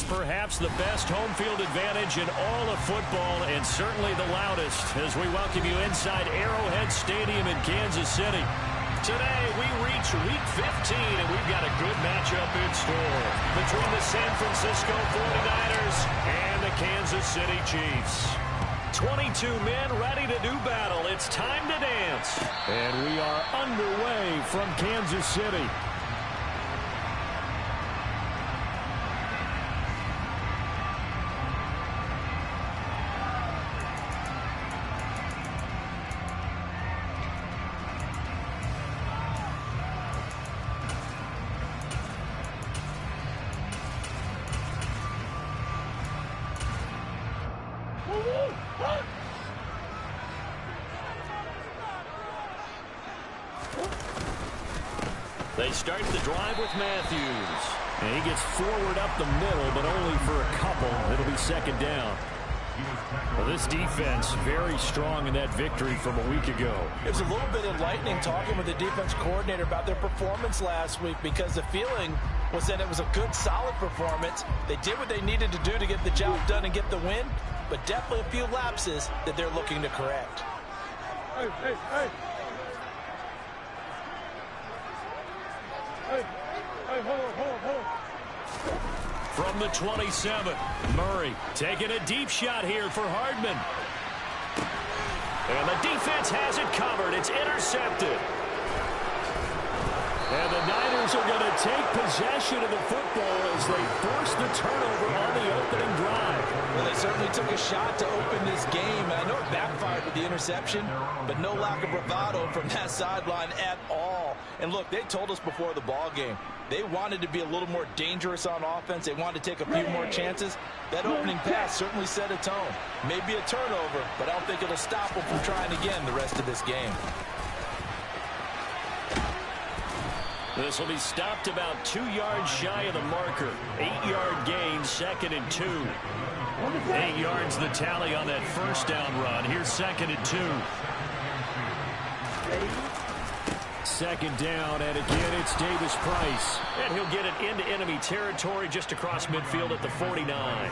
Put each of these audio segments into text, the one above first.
perhaps the best home field advantage in all of football, and certainly the loudest, as we welcome you inside Arrowhead Stadium in Kansas City. Today, we reach Week 15, and we've got a good matchup in store between the San Francisco 49ers and the Kansas City Chiefs. 22 men ready to do battle. It's time to dance. And we are underway from Kansas City. They start the drive with Matthews. And he gets forward up the middle, but only for a couple. It'll be second down. Well, this defense very strong in that victory from a week ago. It was a little bit enlightening talking with the defense coordinator about their performance last week, because the feeling was that it was a good, solid performance. They did what they needed to do to get the job done and get the win, but definitely a few lapses that they're looking to correct. Hey, hey, hey. Hey, hold on. From the 27, Murray taking a deep shot here for Hardman. And the defense has it covered. It's intercepted. And the Niners are going to take possession of the football as they force the turnover on the opening drive. Well, they certainly took a shot to open this game. I know it backfired with the interception, but no lack of bravado from that sideline at all. And look, they told us before the ball game, they wanted to be a little more dangerous on offense. They wanted to take a few more chances. That opening pass certainly set a tone. Maybe a turnover, but I don't think it'll stop them from trying again the rest of this game. This will be stopped about 2 yards shy of the marker. 8-yard gain, 2nd and 2. 8 yards the tally on that first down run. Here's 2nd and 2. Second down, and again it's Davis Price. And he'll get it into enemy territory just across midfield at the 49.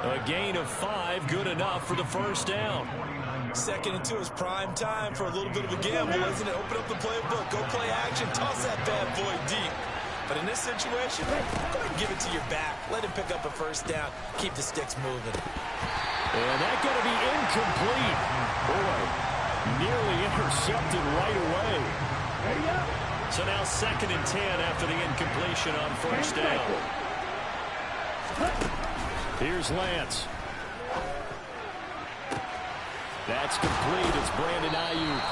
A gain of 5, good enough for the first down. 2nd and 2 is prime time for a little bit of a gamble, isn't it? Open up the playbook, go play action, toss that bad boy deep. But in this situation, go ahead and give it to your back. Let him pick up a first down. Keep the sticks moving. And that's going to be incomplete. Boy, nearly intercepted right away. So now 2nd and 10 after the incompletion on first down. Here's Lance. That's complete. It's Brandon Ayuk.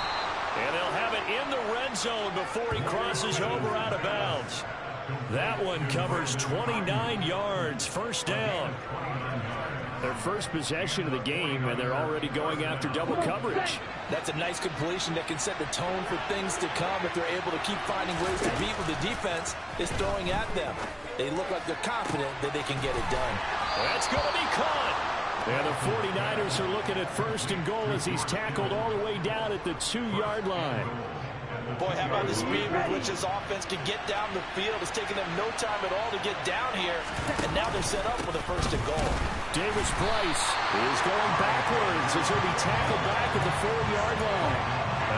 And they'll have it in the red zone before he crosses over out of bounds. That one covers 29 yards. First down. Their first possession of the game, and they're already going after double coverage. That's a nice completion that can set the tone for things to come if they're able to keep finding ways to beat what the defense is throwing at them. They look like they're confident that they can get it done. That's going to be caught. And the 49ers are looking at 1st and goal as he's tackled all the way down at the 2-yard line. Boy, how about the speed with which this offense can get down the field? It's taken them no time at all to get down here, and now they're set up with a 1st and goal. Davis Price is going backwards as he'll be tackled back at the 4-yard line.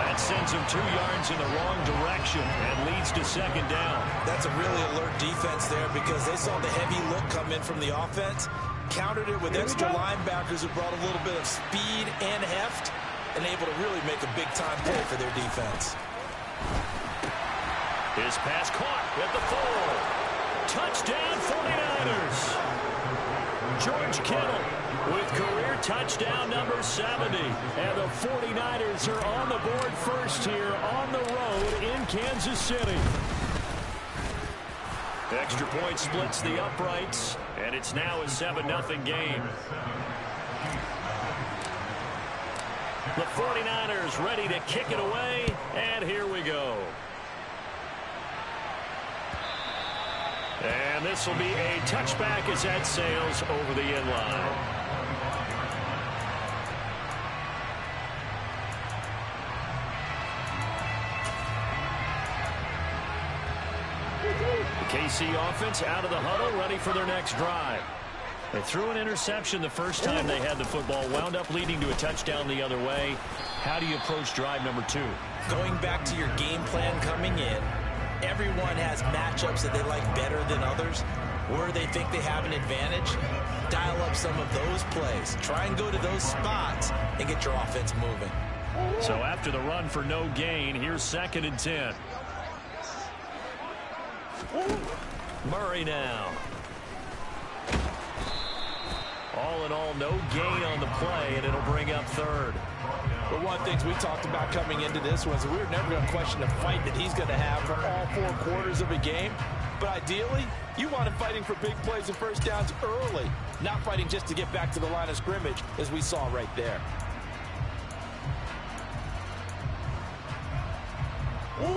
That sends him 2 yards in the wrong direction and leads to 2nd down. That's a really alert defense there, because they saw the heavy look come in from the offense, countered it with extra linebackers who brought a little bit of speed and heft, and able to really make a big-time play for their defense. His pass caught at the 4. Touchdown 49ers. George Kittle with career touchdown number 70. And the 49ers are on the board first here on the road in Kansas City. Extra point splits the uprights, and it's now a 7-0 game. The 49ers ready to kick it away, and here we go. And this will be a touchback as that sails over the inline. The KC offense out of the huddle, ready for their next drive. They threw an interception the first time they had the football, wound up leading to a touchdown the other way. How do you approach drive number 2? Going back to your game plan coming in, everyone has matchups that they like better than others. Where they think they have an advantage, dial up some of those plays. Try and go to those spots and get your offense moving. So after the run for no gain, here's 2nd and 10. Murray now. All in all, no gain on the play, and it'll bring up 3rd. But one of the things we talked about coming into this was we were never going to question the fight that he's going to have for all 4 quarters of a game. But ideally, you want him fighting for big plays and first downs early, not fighting just to get back to the line of scrimmage, as we saw right there.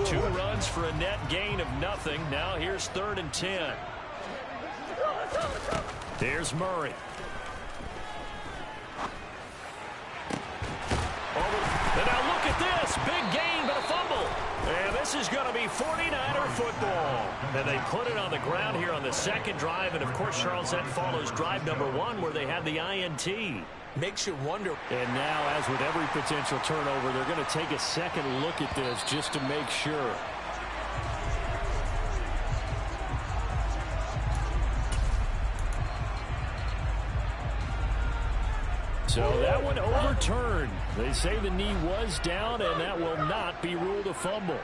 2 runs for a net gain of nothing. Now here's 3rd and 10. There's Murray. And now look at this. Big gain, but a fumble. And this is going to be 49er football. And they put it on the ground here on the 2nd drive. And, of course, Charles, that follows drive number 1 where they had the INT. Makes you wonder. And now, as with every potential turnover, they're going to take a second look at this just to make sure. So that one overturned. They say the knee was down, and that will not be ruled a fumble.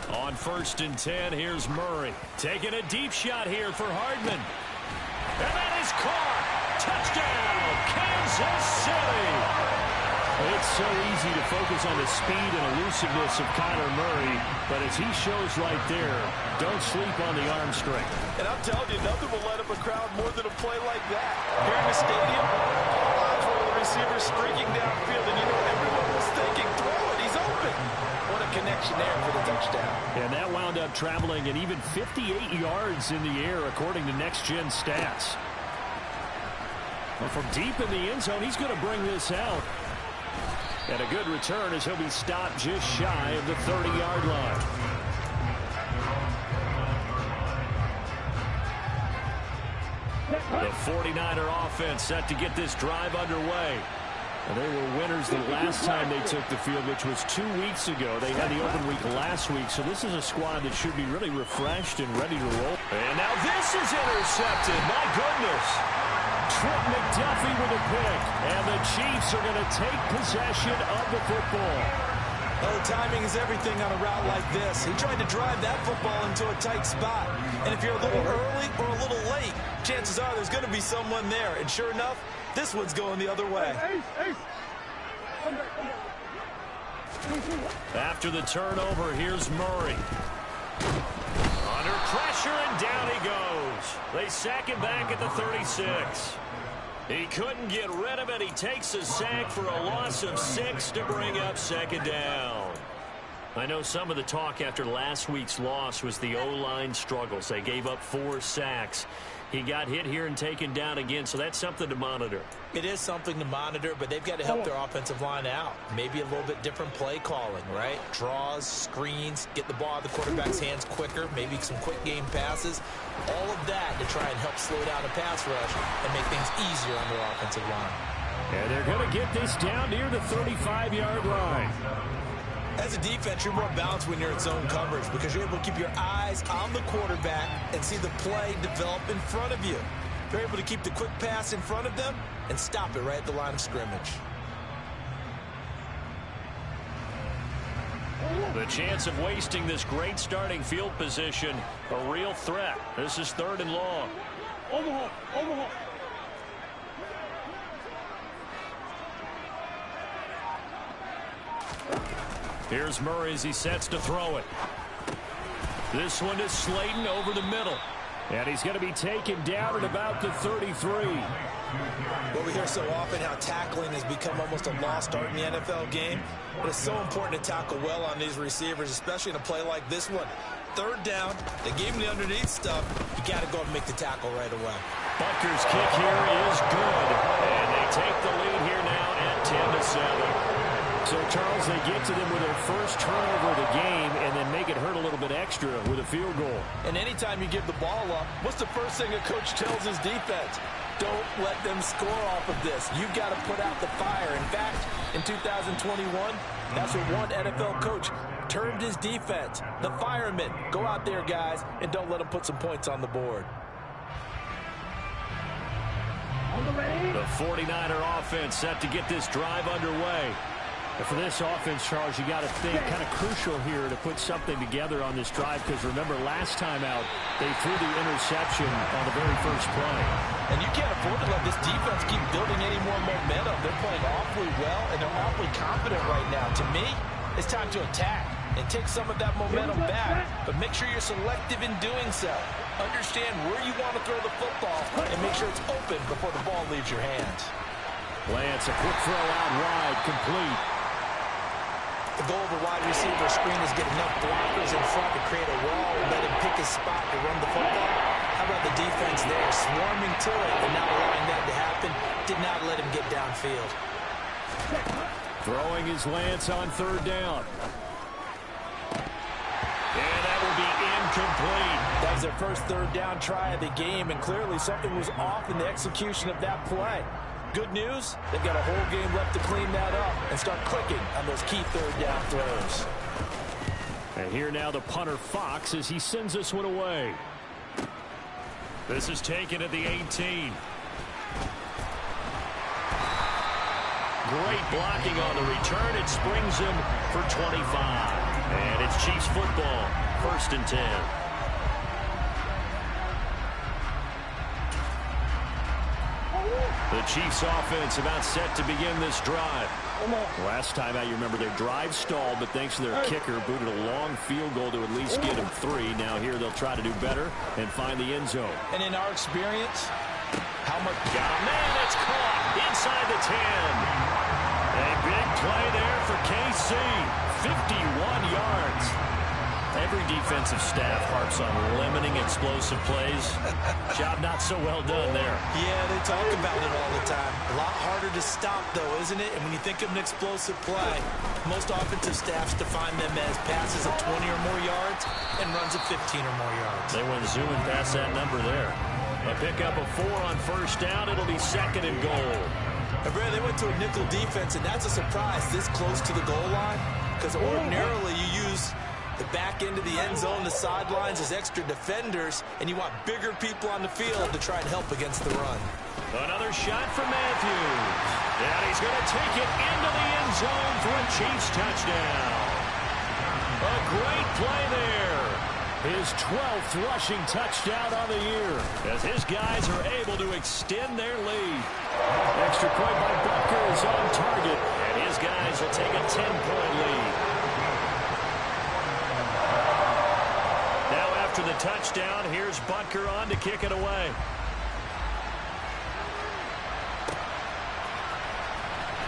On 1st and 10, here's Murray. Taking a deep shot here for Hardman. And that is caught. Touchdown, Kansas City. It's so easy to focus on the speed and elusiveness of Kyler Murray, but as he shows right there, don't sleep on the arm strength. And I'm telling you, nothing will light up a crowd more than a play like that. Here in the stadium, all eyes were on the receiver streaking downfield, and you know everyone was thinking, throw it, he's open. What a connection there for the touchdown. And that wound up traveling an even 58 yards in the air, according to Next Gen Stats. Well, from deep in the end zone, he's going to bring this out. And a good return as he'll be stopped just shy of the 30-yard line. The 49er offense set to get this drive underway. And they were winners the last time they took the field, which was 2 weeks ago. They had the open week last week, so this is a squad that should be really refreshed and ready to roll. And now this is intercepted. My goodness. Trent McDuffie with a pick, and the Chiefs are going to take possession of the football. Oh, timing is everything on a route like this. He tried to drive that football into a tight spot. And if you're a little early or a little late, chances are there's going to be someone there. And sure enough, this one's going the other way. After the turnover, here's Murray. Under pressure, and down he goes. They sack him back at the 36. He couldn't get rid of it. He takes a sack for a loss of 6 to bring up 2nd down. I know some of the talk after last week's loss was the O-line struggles. They gave up 4 sacks. He got hit here and taken down again, so that's something to monitor. It is something to monitor, but they've got to help their offensive line out. Maybe a little bit different play calling, right? Draws, screens, get the ball out of the quarterback's hands quicker, maybe some quick game passes. All of that to try and help slow down the pass rush and make things easier on their offensive line. And they're going to get this down near the 35-yard line. As a defense, you're more balanced when you're in zone coverage because you're able to keep your eyes on the quarterback and see the play develop in front of you. You're able to keep the quick pass in front of them and stop it right at the line of scrimmage. The chance of wasting this great starting field position, a real threat. This is 3rd and long. Omaha. Here's Murray as he sets to throw it. This one is Slayton over the middle. And he's going to be taken down at about the 33. Well, we hear so often how tackling has become almost a lost art in the NFL game. But it's so important to tackle well on these receivers, especially in a play like this one. 3rd down, they gave him the underneath stuff. You got to go and make the tackle right away. Butker's kick here is good. And they take the lead here now at 10-7. So, Charles, they get to them with their first turnover of the game and then make it hurt a little bit extra with a field goal. And anytime you give the ball up, what's the first thing a coach tells his defense? Don't let them score off of this. You've got to put out the fire. In fact, in 2021, that's what one NFL coach termed his defense. The firemen. Go out there, guys, and don't let them put some points on the board. The 49er offense set to get this drive underway. And for this offense, Charles, you got to think kind of crucial here to put something together on this drive, because remember, last time out, they threw the interception on the very first play. And you can't afford to let this defense keep building any more momentum. They're playing awfully well, and they're awfully confident right now. To me, it's time to attack and take some of that momentum back, but make sure you're selective in doing so. Understand where you want to throw the football and make sure it's open before the ball leaves your hands. Lance, a quick throw out wide, complete. The goal of a wide receiver screen is get enough blockers in front to create a wall and let him pick his spot to run the football. How about the defense there, swarming to it and not allowing that to happen? Did not let him get downfield. Throwing his Lance on third down. And that will be incomplete. That was their first third down try of the game, and clearly something was off in the execution of that play. Good news, they've got a whole game left to clean that up and start clicking on those key third down throws. And here now the punter Fox as he sends this one away. This is taken at the 18. Great blocking on the return. It springs him for 25. And it's Chiefs football, 1st and 10. The Chiefs offense about set to begin this drive. Last time out, you remember their drive stalled, but thanks to their kicker, booted a long field goal to at least get them 3. Now here they'll try to do better and find the end zone. And in our experience, how much... Got a man, it's caught inside the 10. A big play there for KC. 51 yards. Every defensive staff harps on limiting explosive plays. Job not so well done there. Yeah, they talk about it all the time. A lot harder to stop, though, isn't it? And when you think of an explosive play, most offensive staffs define them as passes of 20 or more yards and runs of 15 or more yards. They went zooming past that number there. A pickup of 4 on first down. It'll be 2nd and goal. They went to a nickel defense, and that's a surprise this close to the goal line, because ordinarily you use the back end of the end zone, the sidelines as extra defenders, and you want bigger people on the field to try and help against the run. Another shot for Matthews. And he's going to take it into the end zone for a Chiefs touchdown. A great play there. His 12th rushing touchdown on the year as his guys are able to extend their lead. Extra point by Butker is on target, and his guys will take a 10-point lead. Now after the touchdown, here's Butker on to kick it away.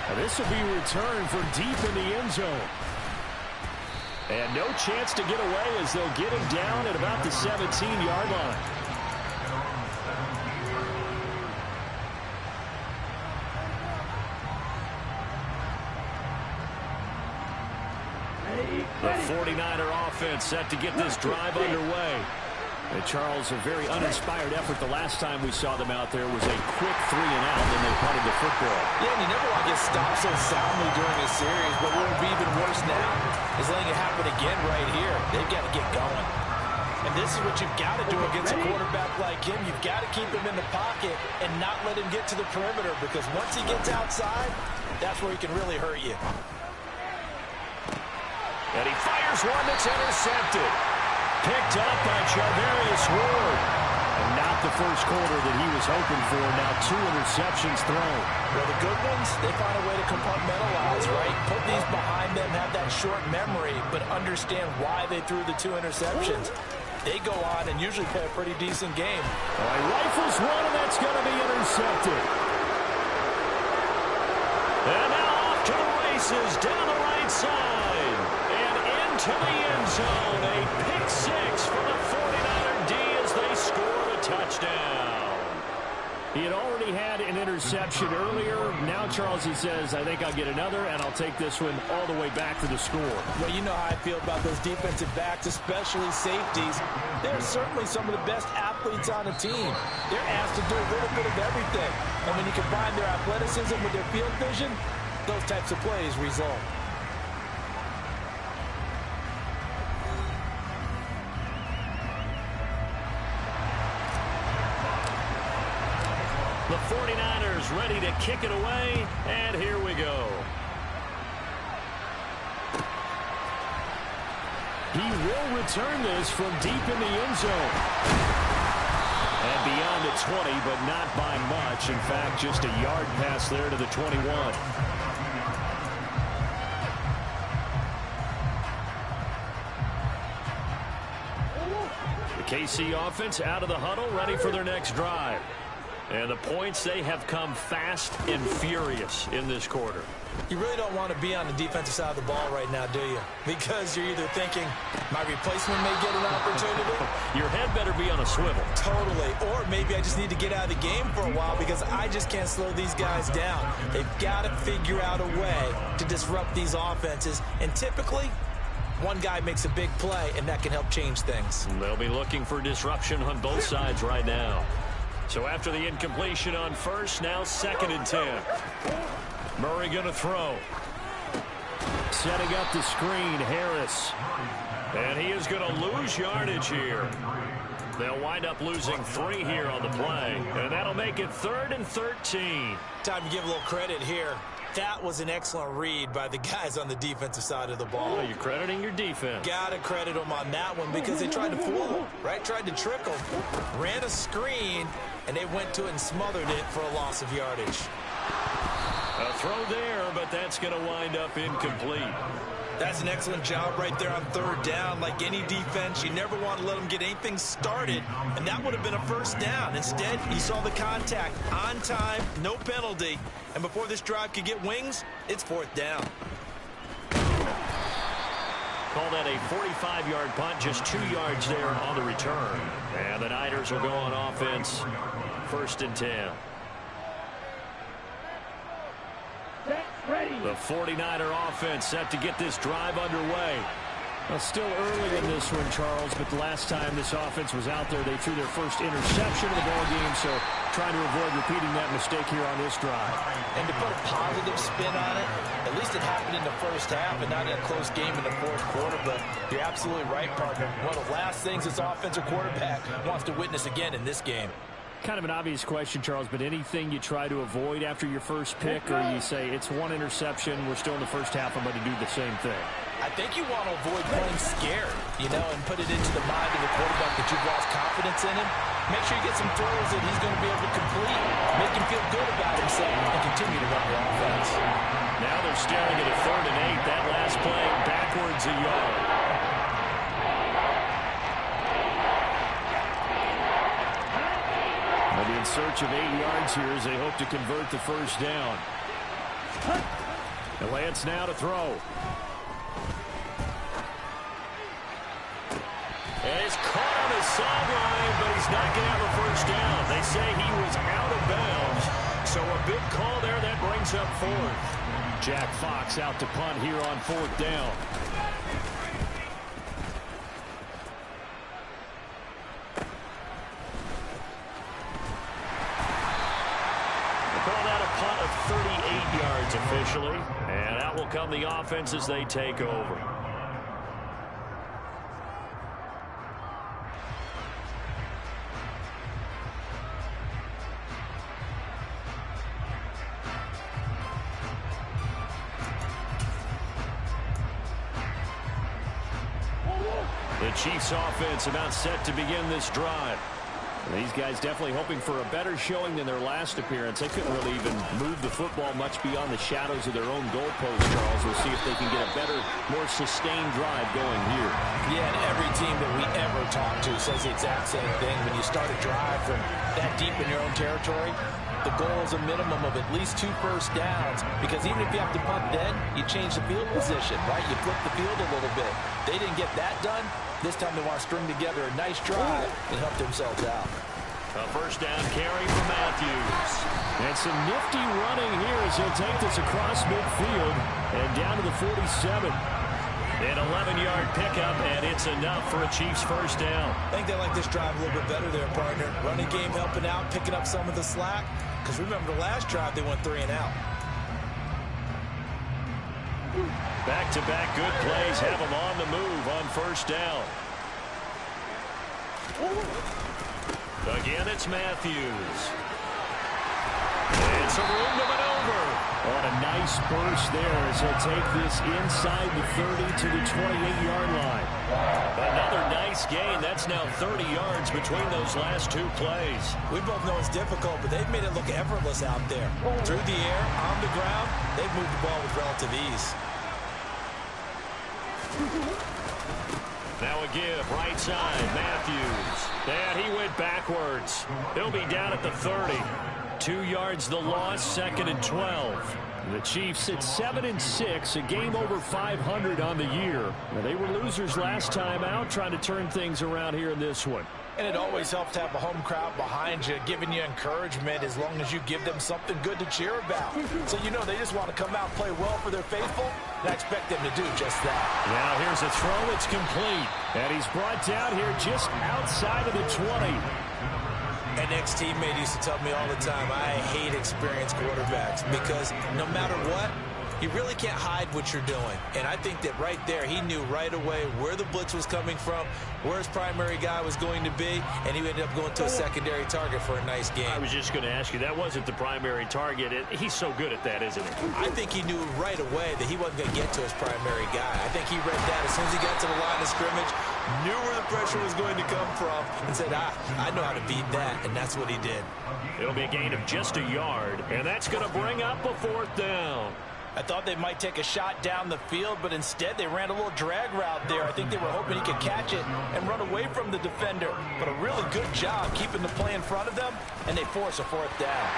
And this will be returned from deep in the end zone. And no chance to get away as they'll get him down at about the 17-yard line. The 49er offense set to get this drive underway. And Charles, a very uninspired effort the last time we saw them out there was a quick 3 and out, and they punted the football. Yeah, and you never want to get stopped so soundly during a series, but what would be even worse now is letting it happen again right here. They've got to get going. And this is what you've got to do against a quarterback like him. You've got to keep him in the pocket and not let him get to the perimeter, because once he gets outside, that's where he can really hurt you. And he fires one that's intercepted. Picked up by Charvarius Ward. And not the first quarter that he was hoping for. Now 2 interceptions thrown. Well, the good ones, they find a way to compartmentalize, right? Put these behind them, have that short memory, but understand why they threw the 2 interceptions. They go on and usually play a pretty decent game. Well, he rifles one, and that's going to be intercepted. And now off to the races, down the right side. And into the end zone. A pick 6 for the 49er D as they score the touchdown. He had already had an interception earlier. Now, Charles, he says, I think I'll get another, and I'll take this one all the way back for the score. Well, you know how I feel about those defensive backs, especially safeties. They're certainly some of the best athletes on the team. They're asked to do a little bit of everything. And when you combine their athleticism with their field vision, those types of plays result. The 49ers ready to kick it away, and here we go. He will return this from deep in the end zone. And beyond the 20, but not by much. In fact, just a yard pass there to the 21. The KC offense out of the huddle, ready for their next drive. And the points, they have come fast and furious in this quarter. You really don't want to be on the defensive side of the ball right now, do you? Because you're either thinking, my replacement may get an opportunity. Your head better be on a swivel. Totally. Or maybe I just need to get out of the game for a while because I just can't slow these guys down. They've got to figure out a way to disrupt these offenses. And typically, one guy makes a big play, and that can help change things. They'll be looking for disruption on both sides right now. So after the incompletion on first, now 2nd and 10. Murray going to throw. Setting up the screen, Harris. And he is going to lose yardage here. They'll wind up losing 3 here on the play. And that'll make it 3rd and 13. Time to give a little credit here. That was an excellent read by the guys on the defensive side of the ball. Well, you're crediting your defense. Got to credit them on that one because they tried to fool them, right? Tried to trick them. Ran a screen, and they went to it and smothered it for a loss of yardage. A throw there, but that's going to wind up incomplete. That's an excellent job right there on 3rd down. Like any defense, you never want to let them get anything started, and that would have been a 1st down. Instead, you saw the contact on time, no penalty, and before this drive could get wings, it's 4th down. Call that a 45-yard punt, just 2 yards there on the return. And the Niners will go on offense, 1st and 10. The 49er offense set to get this drive underway. Well, still early in this one, Charles, but the last time this offense was out there, they threw their first interception of the ball game, so trying to avoid repeating that mistake here on this drive. And to put a positive spin on it, at least it happened in the first half and not in a close game in the 4th quarter, but you're absolutely right, partner. One of the last things this offensive quarterback wants to witness again in this game. Kind of an obvious question, Charles, but anything you try to avoid after your first pick, or you say it's 1 interception, we're still in the first half, I'm going to do the same thing? I think you want to avoid playing scared, you know, and put it into the mind of the quarterback that you've lost confidence in him. Make sure you get some throws that he's going to be able to complete, make him feel good about himself, and continue to run the offense. Now they're staring at a 3rd and 8. That last play backwards a yard. They'll be in search of 8 yards here as they hope to convert the 1st down. And Lance now to throw. And it's caught on his sideline, but he's not going to have a 1st down. They say he was out of bounds. So a big call there that brings up 4th. Jack Fox out to punt here on 4th down. Call that a punt of 38 yards officially. And out will come the offense as they take over. The Chiefs offense about set to begin this drive. And these guys definitely hoping for a better showing than their last appearance. They couldn't really even move the football much beyond the shadows of their own goalpost, Charles. We'll see if they can get a better, more sustained drive going here. Yeah, and every team that we ever talk to says the exact same thing. When you start a drive from that deep in your own territory, the goal is a minimum of at least 2 first downs, because even if you have to punt then, you change the field position, right? You flip the field a little bit. They didn't get that done. This time they want to string together a nice drive and help themselves out. A first down carry for Matthews. And some nifty running here as he'll take this across midfield and down to the 47. An 11-yard pickup, and it's enough for a Chiefs first down. I think they like this drive a little bit better there, partner. Running game helping out, picking up some of the slack. Because remember the last drive, they went 3 and out. Back-to-back good plays have them on the move on first down. Again, it's Matthews. And some room to maneuver. On a nice burst there as he'll take this inside the 30 to the 28-yard line. Another nice gain. That's now 30 yards between those last 2 plays. We both know it's difficult, but they've made it look effortless out there. Through the air, on the ground, they've moved the ball with relative ease. Now a give, right side, Matthews. And he went backwards. He'll be down at the 30. 2 yards the loss, 2nd and 12. The Chiefs at 7-6, a game over 500 on the year. Now, they were losers last time out, trying to turn things around here in this one. And it always helps to have a home crowd behind you, giving you encouragement as long as you give them something good to cheer about. So you know they just want to come out and play well for their faithful, and I expect them to do just that. Now here's a throw, it's complete. And he's brought down here just outside of the 20. An ex-teammate used to tell me all the time, I hate experienced quarterbacks because no matter what, you really can't hide what you're doing. And I think that right there, he knew right away where the blitz was coming from, where his primary guy was going to be, and he ended up going to a secondary target for a nice game. I was just going to ask you, that wasn't the primary target. He's so good at that, isn't he? I think he knew right away that he wasn't going to get to his primary guy. I think he read that as soon as he got to the line of scrimmage, knew where the pressure was going to come from, and said, I know how to beat that, and that's what he did. It'll be a gain of just a yard, and that's going to bring up a 4th down. I thought they might take a shot down the field, but instead they ran a little drag route there. I think they were hoping he could catch it and run away from the defender. But a really good job keeping the play in front of them, and they force a 4th down.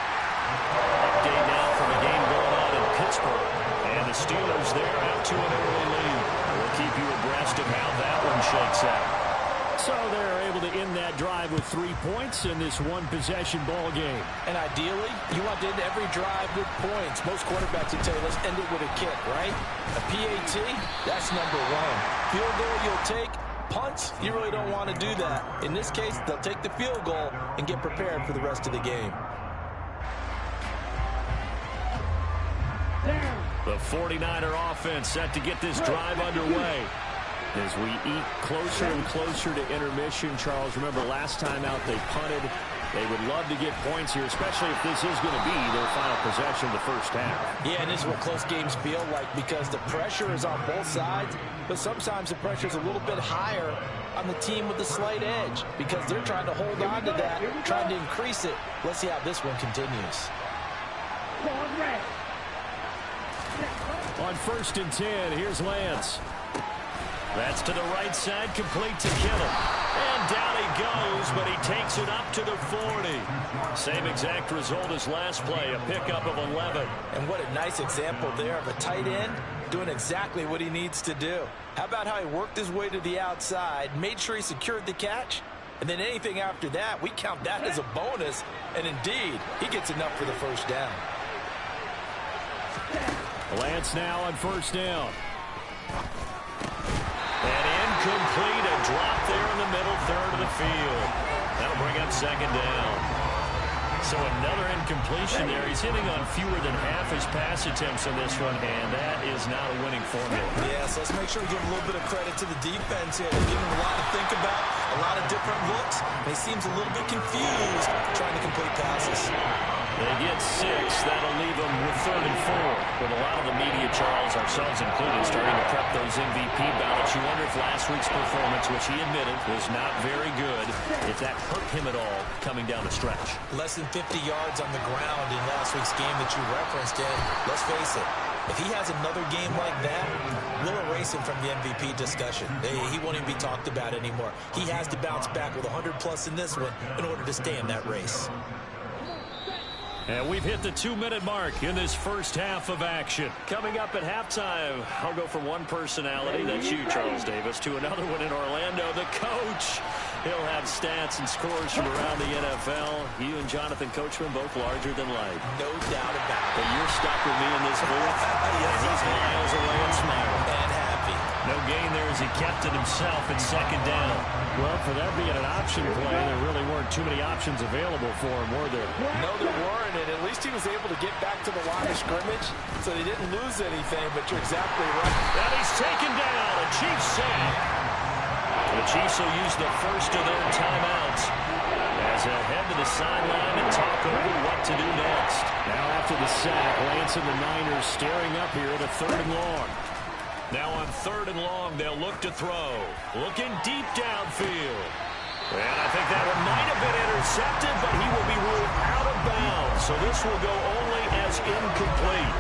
Update now from the game going on in Pittsburgh. And the Steelers there out to an early lead. We'll keep you abreast of how that one shakes out. So they're able to end that drive with 3 points in this one-possession ball game. And ideally, you want to end every drive with points. Most quarterbacks would tell you, let's end it with a kick, right? A PAT, that's number 1. Field goal you'll take. Punts, you really don't want to do that. In this case, they'll take the field goal and get prepared for the rest of the game. The 49er offense set to get this drive underway. As we eat closer and closer to intermission, Charles, remember last time out they punted. They would love to get points here, especially if this is going to be their final possession of the first half. Yeah, and this is what close games feel like because the pressure is on both sides, but sometimes the pressure is a little bit higher on the team with the slight edge because they're trying to hold on to that, trying to increase it. Let's see how this one continues. On 1st and 10, here's Lance. That's to the right side, complete to Kittle. And down he goes, but he takes it up to the 40. Same exact result as last play, a pickup of 11. And what a nice example there of a tight end doing exactly what he needs to do. How about how he worked his way to the outside, made sure he secured the catch, and then anything after that, we count that as a bonus. And indeed, he gets enough for the first down. Lance now on 1st down. And incomplete, a drop there in the middle third of the field. That'll bring up 2nd down. So another incompletion there. He's hitting on fewer than half his pass attempts on this one, and that is not a winning formula. Yes, let's make sure we give a little bit of credit to the defense here. They're giving him a lot to think about, a lot of different looks, and he seems a little bit confused trying to complete passes. They get 6. That'll leave them with 3rd and 4. With a lot of the media, Charles, ourselves included, starting to prep those MVP ballots. You wonder if last week's performance, which he admitted was not very good, if that hurt him at all coming down the stretch. Less than 50 yards on the ground in last week's game that you referenced, and let's face it, if he has another game like that, we'll erase him from the MVP discussion. He won't even be talked about anymore. He has to bounce back with 100+ in this one in order to stay in that race. And we've hit the 2-minute mark in this first half of action. Coming up at halftime, I'll go from one personality, that's you, Charles Davis, to another one in Orlando, the coach. He'll have stats and scores from around the NFL. You and Jonathan Coachman both larger than life. No doubt about it. But you're stuck with me in this booth. Yes, and he's miles away and smiling. And happy. No gain there as he kept it himself at second down. Well, for that being an option play, there really weren't too many options available for him, were there? No, there weren't, and at least he was able to get back to the line of scrimmage, so they didn't lose anything, but you're exactly right. And he's taken down, a Chiefs sack. The Chiefs will use the first of their timeouts as they'll head to the sideline and talk over what to do next. Now after the sack, Lance and the Niners staring up here at a 3rd and long. Now on 3rd and long, they'll look to throw. Looking deep downfield. And I think that one might have been intercepted, but he will be ruled out of bounds. So this will go only as incomplete.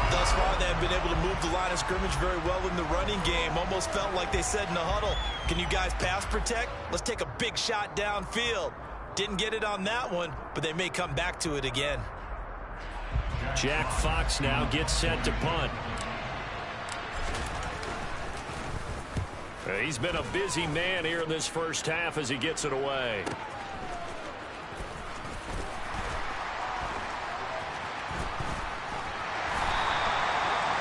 Thus far, they have been able to move the line of scrimmage very well in the running game. Almost felt like they said in the huddle, can you guys pass protect? Let's take a big shot downfield. Didn't get it on that one, but they may come back to it again. Jack Fox now gets set to punt. He's been a busy man here in this first half as he gets it away.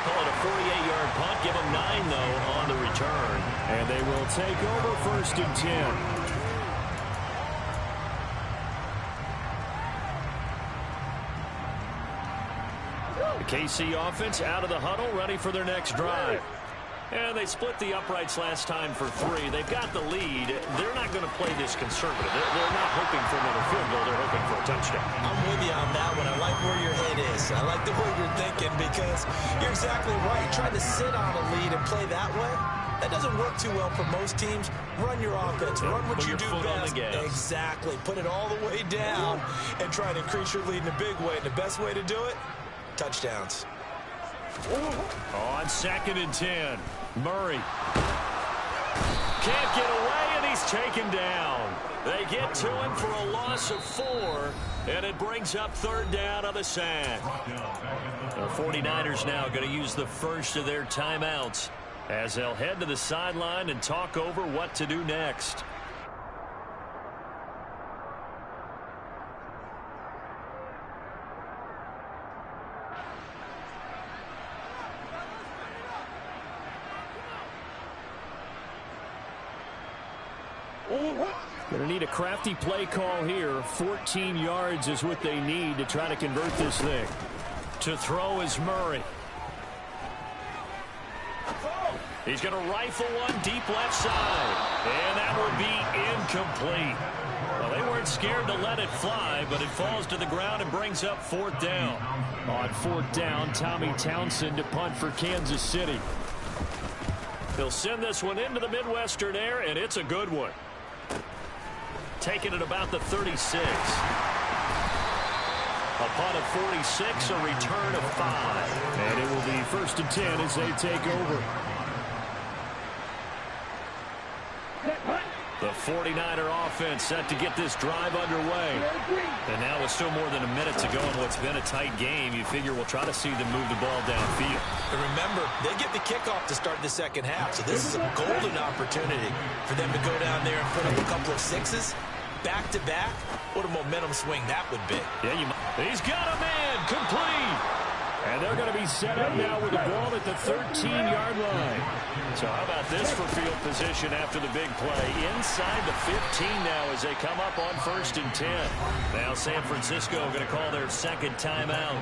Call it a 48-yard punt. Give him 9, though, on the return. And they will take over 1st and 10. The KC offense out of the huddle, ready for their next drive. And they split the uprights last time for 3. They've got the lead. They're not going to play this conservative. They're not hoping for another field goal. They're hoping for a touchdown. I'm with you on that one. I like where your head is. I like the way you're thinking because you're exactly right. Trying to sit on a lead and play that way, that doesn't work too well for most teams. Run your offense. Run what you do best. Exactly. Put it all the way down and try to increase your lead in a big way. And the best way to do it, touchdowns. On 2nd and 10, Murray can't get away, and he's taken down. They get to him for a loss of 4, and it brings up 3rd down on the sack. The 49ers now going to use the first of their timeouts as they'll head to the sideline and talk over what to do next. Going to need a crafty play call here. 14 yards is what they need to try to convert this thing. To throw is Murray. He's going to rifle one deep left side. And that will be incomplete. Well, they weren't scared to let it fly, but it falls to the ground and brings up 4th down. On 4th down, Tommy Townsend to punt for Kansas City. They'll send this one into the Midwestern air, and it's a good one. Taking it about the 36. A punt of 46, a return of 5. And it will be 1st and 10 as they take over. The 49er offense set to get this drive underway. And now with still more than a minute to go in what's been a tight game, you figure we'll try to see them move the ball downfield. And remember, they get the kickoff to start the second half, so this is a golden opportunity for them to go down there and put up a couple of 6s. Back-to-back, what a momentum swing that would be. Yeah, he's got a man, complete. And they're going to be set up now with the ball at the 13-yard line. So how about this for field position after the big play? Inside the 15 now as they come up on 1st and 10. Now San Francisco going to call their 2nd timeout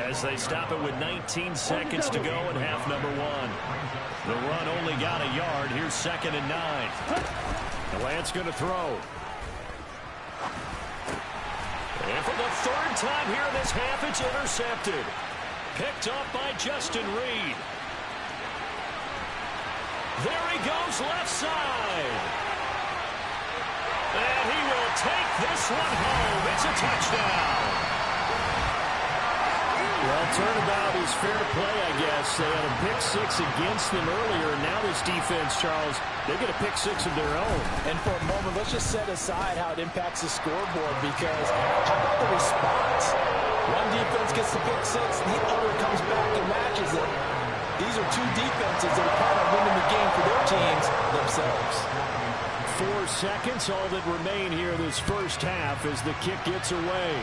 as they stop it with 19 seconds to go in half number 1. The run only got a yard. Here's 2nd and 9. Lance going to throw. And for the 3rd time here in this half, it's intercepted. Picked up by Justin Reed. There he goes left side. And he will take this one home. It's a touchdown. Well, turnabout is fair play, I guess. They had a pick six against them earlier, and now this defense, Charles, they get a pick six of their own. And for a moment, let's just set aside how it impacts the scoreboard, because how about the response? One defense gets the pick six, the other comes back and matches it. These are two defenses that are kind of winning the game for their teams themselves. 4 seconds, all that remain here this first half as the kick gets away.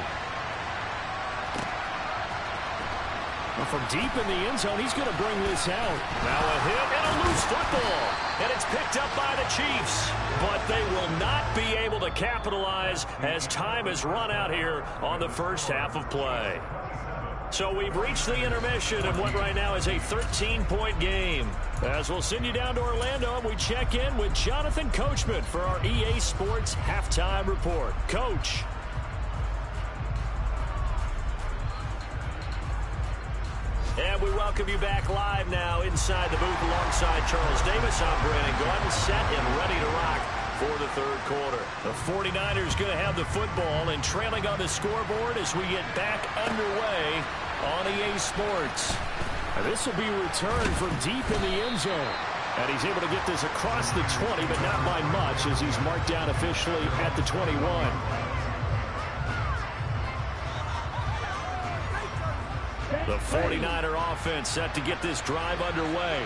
From deep in the end zone, he's going to bring this out. Now a hit and a loose football. And it's picked up by the Chiefs. But they will not be able to capitalize as time has run out here on the first half of play. So we've reached the intermission of what right now is a 13-point game. As we'll send you down to Orlando, and we check in with Jonathan Coachman for our EA Sports Halftime Report. Coach. And we welcome you back live now inside the booth alongside Charles Davis. I'm Brandon Gordon, set and ready to rock for the third quarter. The 49ers going to have the football and trailing on the scoreboard as we get back underway on EA Sports. And this will be returned from deep in the end zone. And he's able to get this across the 20, but not by much as he's marked down officially at the 21. The 49er offense set to get this drive underway.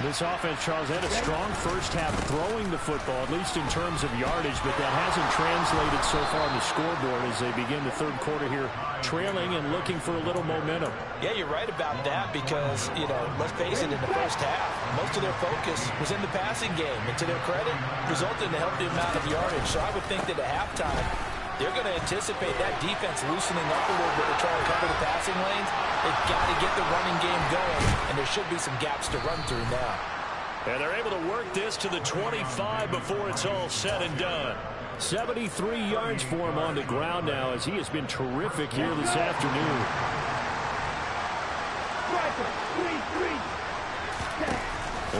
This offense, Charles, had a strong first half throwing the football, at least in terms of yardage, but that hasn't translated so far on the scoreboard as they begin the third quarter here, trailing and looking for a little momentum. Yeah, you're right about that because, you know, let's face it, in the first half, most of their focus was in the passing game. And to their credit, resulted in a healthy amount of yardage. So I would think that at halftime, they're going to anticipate that defense loosening up a little bit to try to cover the passing lanes. They've got to get the running game going, and there should be some gaps to run through now. And they're able to work this to the 25 before it's all said and done. 73 yards for him on the ground now as he has been terrific here this afternoon.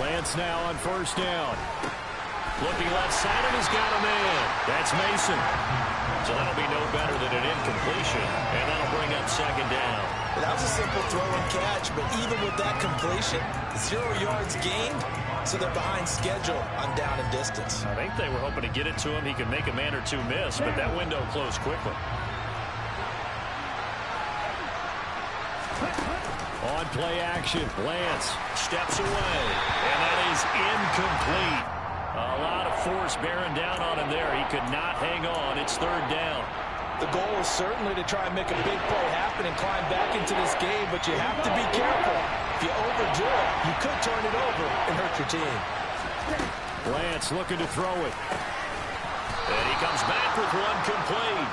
Lance now on first down. Looking left side, and he's got a man. That's Mason. So that'll be no better than an incompletion, and that'll bring up second down. That was a simple throw and catch, but even with that completion, 0 yards gained, so they're behind schedule on down and distance. I think they were hoping to get it to him. He could make a man or two miss, but that window closed quickly. On play action, Lance steps away, and that is incomplete. A lot of force bearing down on him there. He could not hang on. It's third down. The goal is certainly to try and make a big play happen and climb back into this game, but you have to be careful. If you overdo it, you could turn it over and hurt your team. Lance looking to throw it. And he comes back with one complete.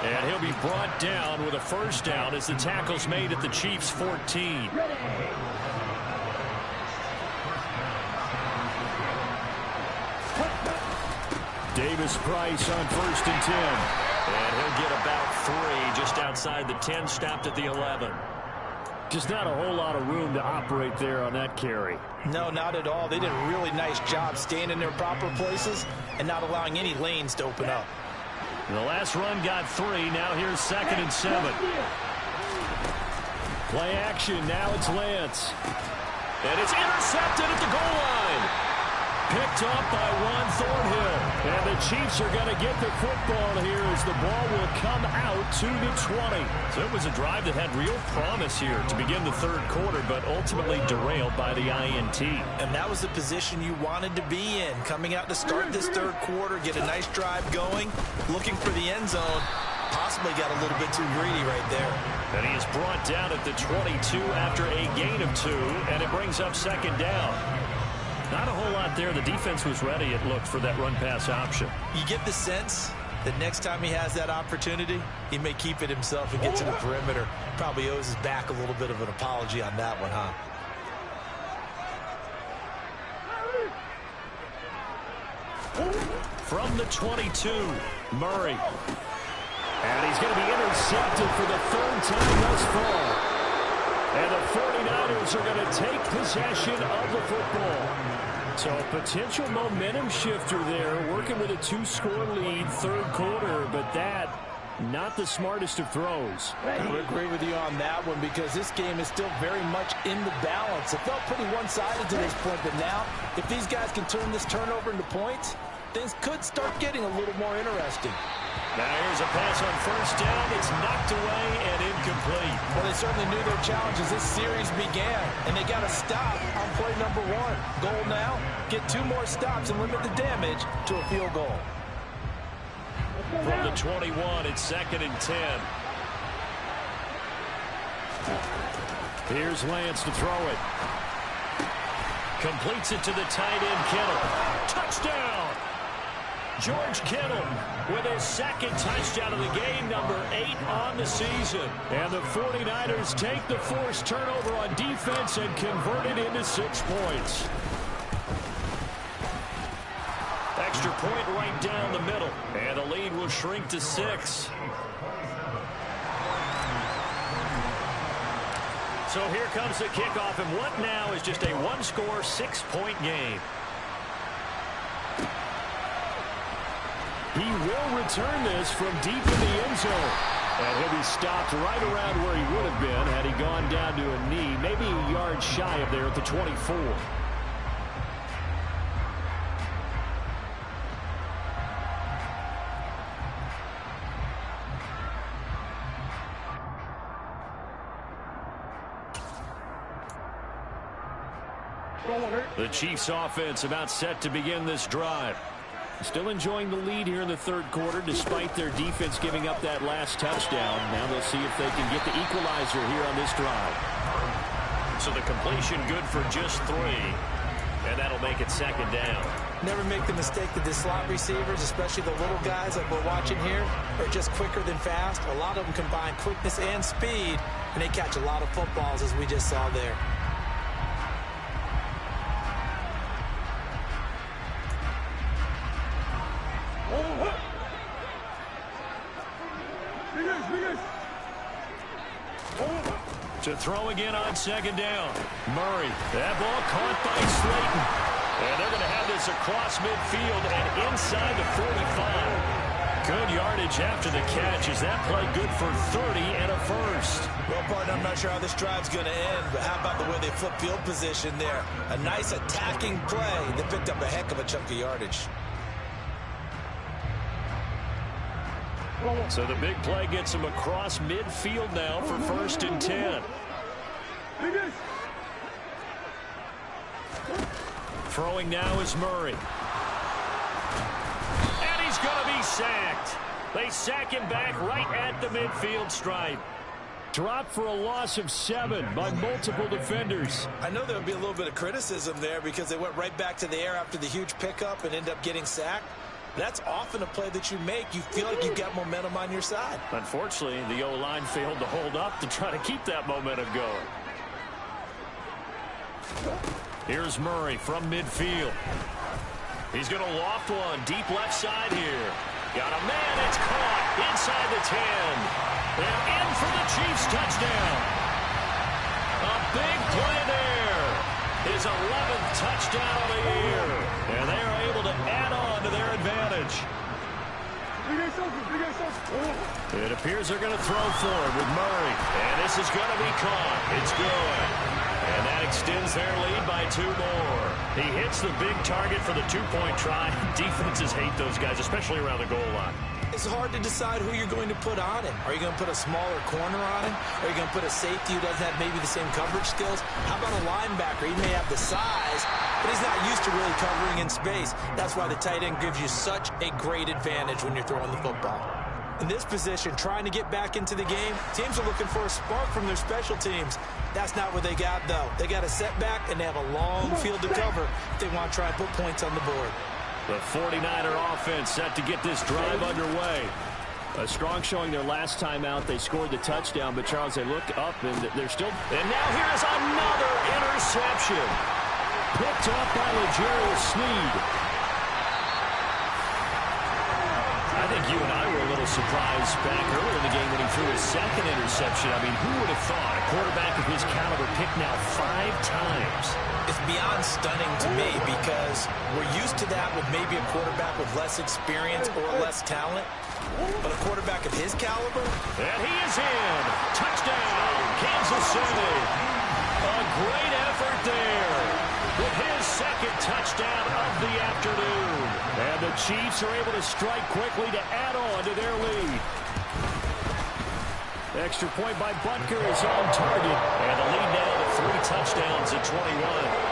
And he'll be brought down with a first down as the tackle's made at the Chiefs' 14. Davis Price on first and 10. And he'll get about 3 just outside the 10, stopped at the 11. Just not a whole lot of room to operate there on that carry. No, not at all. They did a really nice job staying in their proper places and not allowing any lanes to open up. The last run got 3. Now here's second and 7. Play action. Now it's Lance. And it's intercepted at the goal line. Picked up by Juan Thornhill. And the Chiefs are going to get the football here as the ball will come out to the 20. So it was a drive that had real promise here to begin the third quarter, but ultimately derailed by the INT. And that was the position you wanted to be in. Coming out to start this third quarter, get a nice drive going, looking for the end zone. Possibly got a little bit too greedy right there. And he is brought down at the 22 after a gain of 2, and it brings up second down. Not a whole lot there. The defense was ready, it looked, for that run-pass option. You get the sense that next time he has that opportunity, he may keep it himself and get to the perimeter. Probably owes his back a little bit of an apology on that one, huh? From the 22, Murray. And he's going to be intercepted for the third time thus far. And the 49ers are going to take possession of the football. So a potential momentum shifter there, working with a 2-score lead, third quarter, but that Not the smartest of throws. I would agree with you on that one because this game is still very much in the balance. It felt pretty one-sided to this point, but now if these guys can turn this turnover into points, things could start getting a little more interesting. Now here's a pass on first down. It's knocked away and incomplete. Well, they certainly knew their challenges. This series began, and they got to stop on play number 1. Goal now, get 2 more stops and limit the damage to a field goal. From the 21, it's 2nd and 10. Here's Lance to throw it. Completes it to the tight end, Kittle. Touchdown! George Kittle with his 2nd touchdown of the game, number 8 on the season. And the 49ers take the forced turnover on defense and convert it into 6 points. Extra point right down the middle. And the lead will shrink to 6. So here comes the kickoff, and what now is just a 1-score, 6-point game. He will return this from deep in the end zone. And he'll be stopped right around where he would have been had he gone down to a knee, maybe a yard shy of there at the 24. The Chiefs offense about set to begin this drive. Still enjoying the lead here in the 3rd quarter despite their defense giving up that last touchdown. Now they'll see if they can get the equalizer here on this drive. So the completion good for just 3. And that'll make it 2nd down. Never make the mistake that the slot receivers, especially the little guys like we're watching here, are just quicker than fast. A lot of them combine quickness and speed, and they catch a lot of footballs as we just saw there. To throw again on 2nd down. Murray. That ball caught by Slayton. And they're going to have this across midfield and inside the 45. Good yardage after the catch. Is that play good for 30 and a first? Well, partner, I'm not sure how this drive's going to end, but how about the way they flip field position there? A nice attacking play. They picked up a heck of a chunk of yardage. So the big play gets him across midfield now for 1st and 10. Throwing now is Murray. And he's going to be sacked. They sack him back right at the midfield stripe. Dropped for a loss of 7 by multiple defenders. I know there'll be a little bit of criticism there because they went right back to the air after the huge pickup and ended up getting sacked. That's often a play that you make. You feel like you've got momentum on your side. Unfortunately, the O-line failed to hold up to try to keep that momentum going. Here's Murray from midfield. He's going to loft one deep left side here. Got a man. It's caught inside the 10. And in for the Chiefs touchdown. A big play there. His 11th touchdown of the year. And they are able to add on to their advantage. It appears they're going to throw for it with Murray. And this is going to be caught. It's good. And that extends their lead by 2 more. He hits the big target for the 2-point try. Defenses hate those guys, especially around the goal line. It's hard to decide who you're going to put on him. Are you going to put a smaller corner on him? Are you going to put a safety who doesn't have maybe the same coverage skills? How about a linebacker? He may have the size, but he's not used to really covering in space. That's why the tight end gives you such a great advantage when you're throwing the football. In this position, trying to get back into the game, teams are looking for a spark from their special teams. That's not what they got, though. They got a setback, and they have a long field to cover if they want to try and put points on the board. The 49er offense set to get this drive underway. A strong showing their last time out. They scored the touchdown, but, Charles, they look up, and they're still... And now here's another interception. Picked up by L'Jarius Sneed. I think you and I were a little surprised back earlier in the game when he threw his 2nd interception. I mean, who would have thought a quarterback of his caliber picked now 5 times? It's beyond stunning to me because we're used to that with maybe a quarterback with less experience or less talent. But a quarterback of his caliber? And he is in. Touchdown, Kansas City. A great effort there with his second touchdown of the afternoon. And the Chiefs are able to strike quickly to add on to their lead. Extra point by Butker is on target. And the lead now to 3 touchdowns at 21.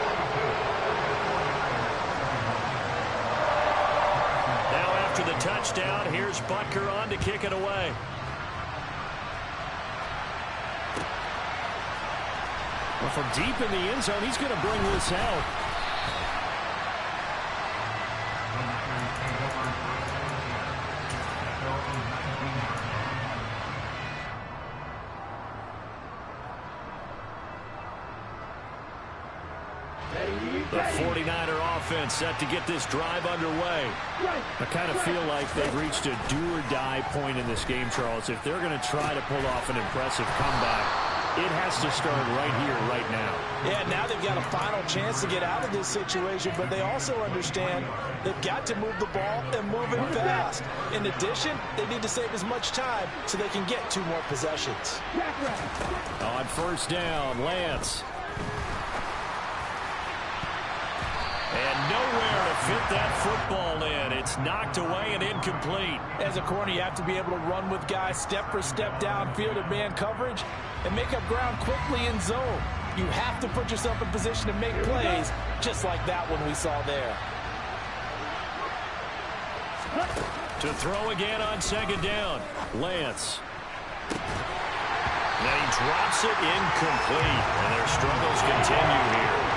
The touchdown. Here's Butker on to kick it away. Well, from deep in the end zone, he's going to bring this out. The 49er offense set to get this drive underway. I kind of feel like they've reached a do-or-die point in this game, Charles. If they're going to try to pull off an impressive comeback, it has to start right here, right now. Yeah, now they've got a final chance to get out of this situation, but they also understand they've got to move the ball and move it fast. In addition, they need to save as much time so they can get 2 more possessions. On first down, Lance. And nowhere to fit that football in. It's knocked away and incomplete. As a corner, you have to be able to run with guys step for step downfield in man coverage and make up ground quickly in zone. You have to put yourself in position to make plays, just like that one we saw there. To throw again on second down, Lance. Then he drops it incomplete, and their struggles continue here.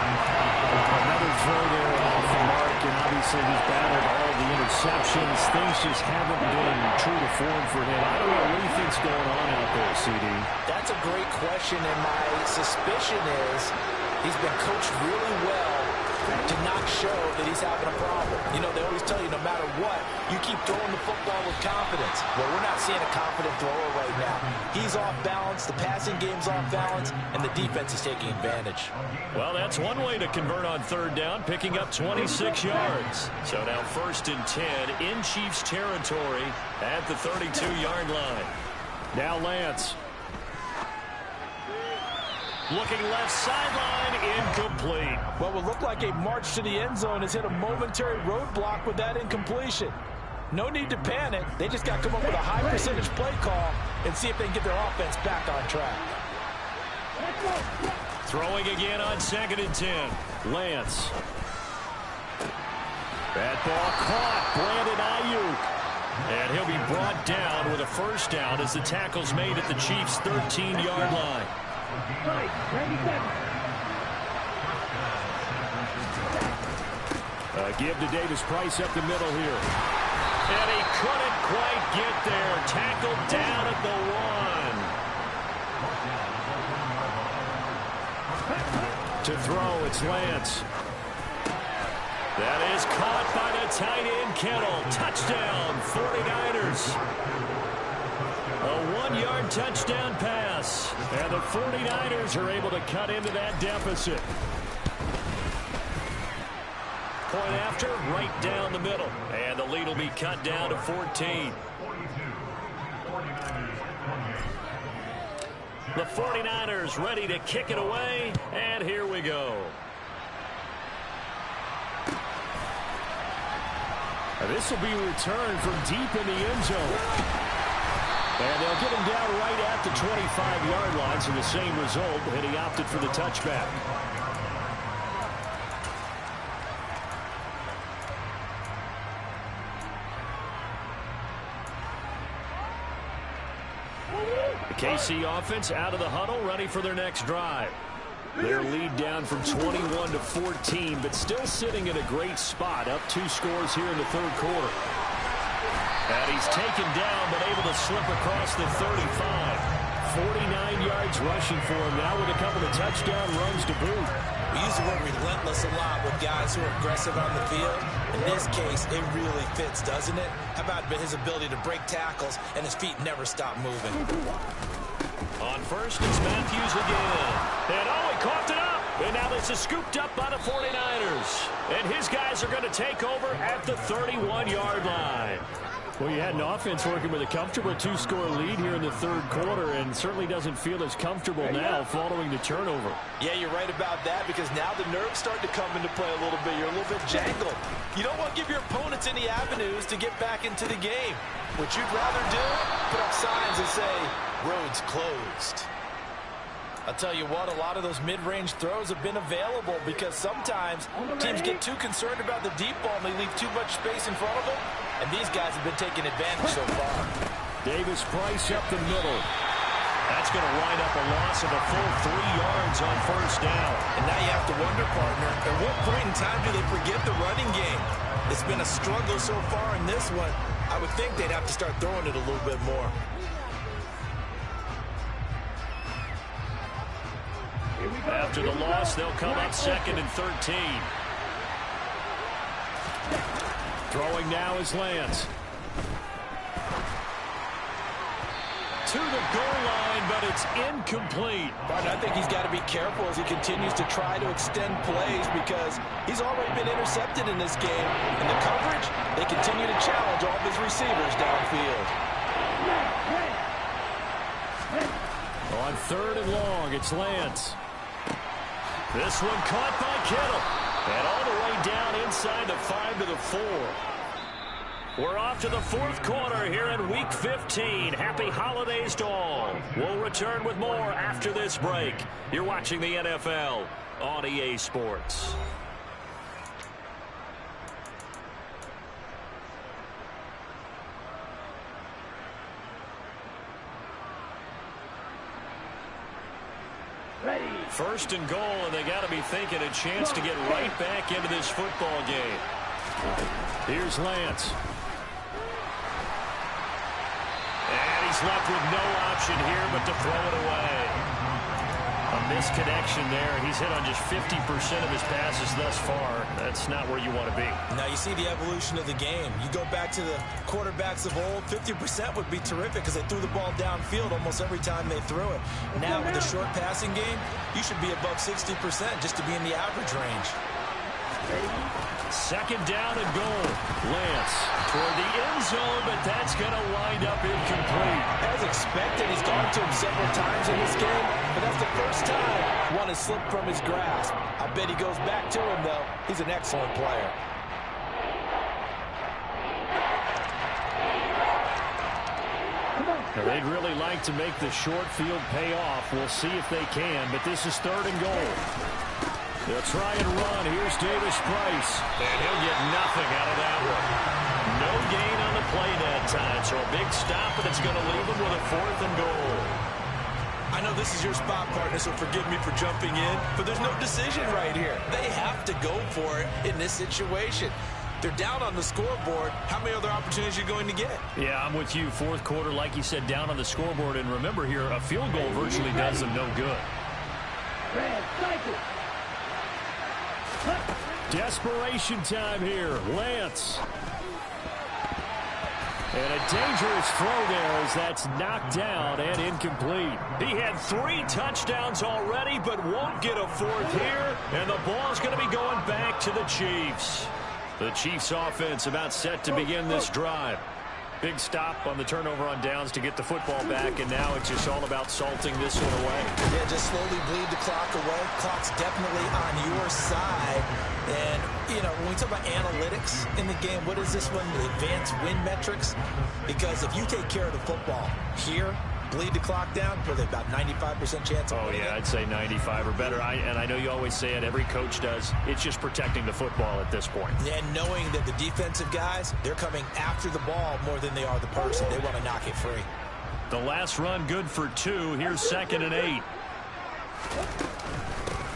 Another throw there off the mark, and obviously he's battled all the interceptions. Things just haven't been true to form for him. I don't know what he thinks going on out there, CD. That's a great question, and my suspicion is he's been coached really well to not show that he's having a problem. You know, they always tell you no matter what, you keep throwing the football with confidence. Well, we're not seeing a confident thrower right now. He's off balance, the passing game's off balance, and the defense is taking advantage. Well, that's one way to convert on third down, picking up 26 yards. So now 1st and 10 in Chiefs territory at the 32-yard line. Now Lance. Looking left sideline, incomplete. What will look like a march to the end zone has hit a momentary roadblock with that incompletion. No need to panic. They just got to come up with a high percentage play call and see if they can get their offense back on track. Throwing again on 2nd and 10. Lance. That ball caught. Brandon Ayuk. And he'll be brought down with a first down as the tackle's made at the Chiefs' 13-yard line. Give to Davis Price up the middle here. And he couldn't quite get there. Tackled down at the 1. To throw, it's Lance. That is caught by the tight end, Kittle. Touchdown, 49ers. A 1-yard touchdown pass. And the 49ers are able to cut into that deficit. Point after, right down the middle. And the lead will be cut down to 14. The 49ers ready to kick it away. And here we go. This will be returned from deep in the end zone. And they'll get him down right at the 25-yard line, so the same result, and he opted for the touchback. The KC offense out of the huddle, ready for their next drive. Their lead down from 21 to 14, but still sitting in a great spot, up 2 scores here in the third quarter. And he's taken down, but able to slip across the 35. 49 yards rushing for him now with a couple of touchdown runs to boot. We use the word relentless a lot with guys who are aggressive on the field. In this case, it really fits, doesn't it? How about his ability to break tackles and his feet never stop moving? On first, it's Matthews again. And oh, he coughed it up. And now this is scooped up by the 49ers. And his guys are going to take over at the 31-yard line. Well, you had an offense working with a comfortable 2-score lead here in the third quarter, and certainly doesn't feel as comfortable now following the turnover. Yeah, you're right about that, because now the nerves start to come into play a little bit. You're a little bit jangled. You don't want to give your opponents any avenues to get back into the game. What you'd rather do, put up signs that say, roads closed. I'll tell you what, a lot of those mid-range throws have been available because sometimes teams get too concerned about the deep ball and they leave too much space in front of them, and these guys have been taking advantage so far. Davis Price up the middle. That's going to wind up a loss of a full 3 yards on first down. And now you have to wonder, partner, at what point in time do they forget the running game? It's been a struggle so far in this one. I would think they'd have to start throwing it a little bit more. After the loss, they'll come up 2nd and 13. Throwing now is Lance. To the goal line, but it's incomplete. But I think he's got to be careful as he continues to try to extend plays because he's already been intercepted in this game. In the coverage, they continue to challenge all of his receivers downfield. On 3rd and long, it's Lance. This one caught by Kittle. And all the way down inside the 5 to the 4. We're off to the 4th quarter here in Week 15. Happy holidays to all. We'll return with more after this break. You're watching the NFL on EA Sports. Ready. 1st and goal, and they got to be thinking a chance to get right back into this football game. Here's Lance. And he's left with no option here but to throw it away. A misconnection there. He's hit on just 50% of his passes thus far. That's not where you want to be. Now you see the evolution of the game. You go back to the quarterbacks of old, 50% would be terrific because they threw the ball downfield almost every time they threw it. Now with the short passing game, you should be above 60% just to be in the average range. 2nd down and goal. Lance toward the end zone, but that's going to wind up incomplete. As expected, he's gone to him several times in this game, but that's the first time one has slipped from his grasp. I bet he goes back to him, though. He's an excellent player. Now, they'd really like to make the short field pay off. We'll see if they can, but this is 3rd and goal. They'll try and run. Here's Davis Price. And he'll get nothing out of that one. No gain on the play that time. So a big stop, and it's going to leave him with a 4th and goal. I know this is your spot, partner, so forgive me for jumping in, but there's no decision right here. They have to go for it in this situation. They're down on the scoreboard. How many other opportunities are you going to get? Yeah, I'm with you. 4th quarter, like you said, down on the scoreboard. And remember here, a field goal virtually does them no good. Desperation time here. Lance. And a dangerous throw there as that's knocked down and incomplete. He had 3 touchdowns already, but won't get a 4th here. And the ball's going to be going back to the Chiefs. The Chiefs offense about set to begin this drive. Big stop on the turnover on downs to get the football back, and now it's just all about salting this one away. Yeah, just slowly bleed the clock away. Clock's definitely on your side. And, you know, when we talk about analytics in the game, what is this one? The advanced win metrics? Because if you take care of the football here, bleed the clock down, probably about 95% chance of winning. Oh, yeah, I'd say 95 or better. And I know you always say it, every coach does. It's just protecting the football at this point. And knowing that the defensive guys, they're coming after the ball more than they are the person. They want to knock it free. The last run good for 2. Here's 2nd and 8.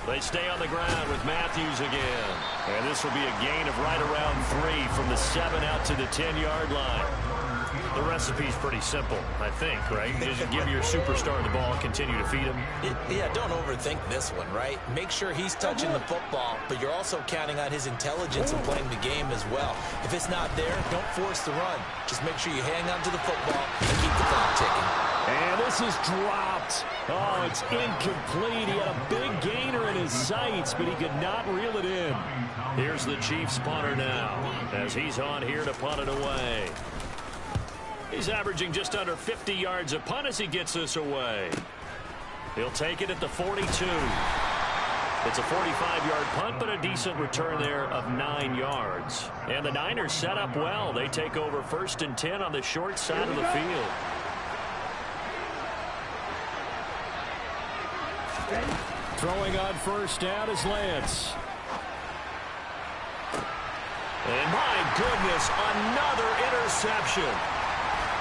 They stay on the ground with Matthews again. And this will be a gain of right around 3 from the 7 out to the 10-yard line. The recipe's pretty simple, I think, right? Just give your superstar the ball and continue to feed him. Yeah, don't overthink this one, right? Make sure he's touching the football, but you're also counting on his intelligence in playing the game as well. If it's not there, don't force the run. Just make sure you hang on to the football and keep the clock ticking. And this is dropped. Oh, it's incomplete. He had a big gainer in his sights, but he could not reel it in. Here's the Chiefs punter now, as he's on here to punt it away. He's averaging just under 50 yards a punt as he gets this away. He'll take it at the 42. It's a 45-yard punt, but a decent return there of 9 yards. And the Niners set up well. They take over 1st and 10 on the short side of the field. Throwing on first down is Lance. And my goodness, another interception.